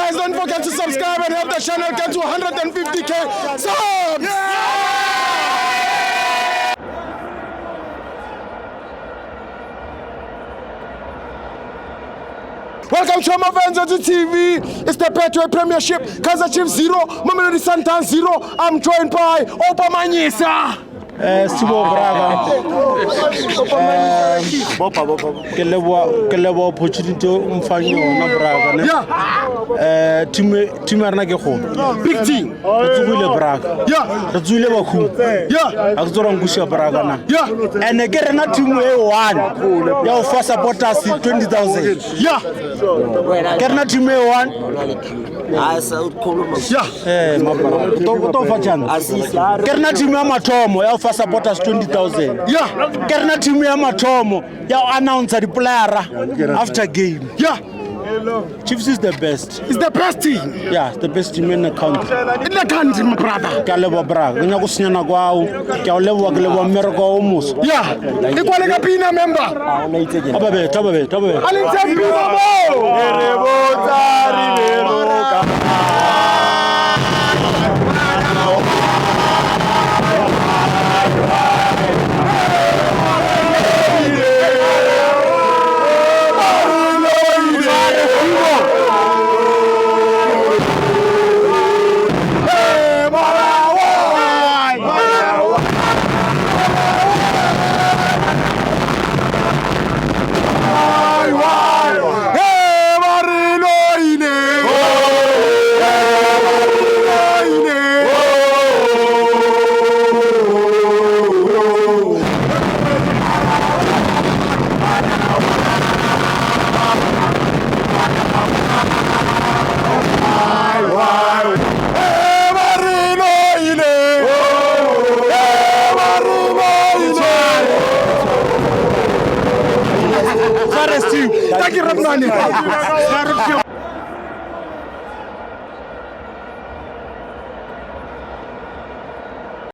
Guys, don't forget to subscribe and help the channel get to 150k subs. Welcome to Amavenza TV. It's the Betway Premiership. Kaizer Chiefs 0, Mamelodi Sundowns 0. I'm joined by Opa Manyisa. Sibo Braga. Ke lebo opportunity mfanyo na Braga. Yeah. Team arna ke go. Big team. Re tsugile Braga. Yeah. Re tsugile Bakhu. Yeah. A tsora ngusha Braga na. Yeah. And ke rena team e1 ya for supporters 20,000. Yeah. Ke rena team e1. Yeah. To fachana. Ke rena team ya mathomo ya for supporters 20,000. Yeah. Ke rena team ya mathomo ya announce the player after game. Yeah. Chiefs is the best. It's the best team Yeah, the best team in the country. in the country, my brother. Ke a leboha Braga. Nya go senyana kwao. Ke a leboha ke leboha mmereko o moso. Yeah. Equal like a Pina member. Tababe. Alintam Pina Thank you, Ramani.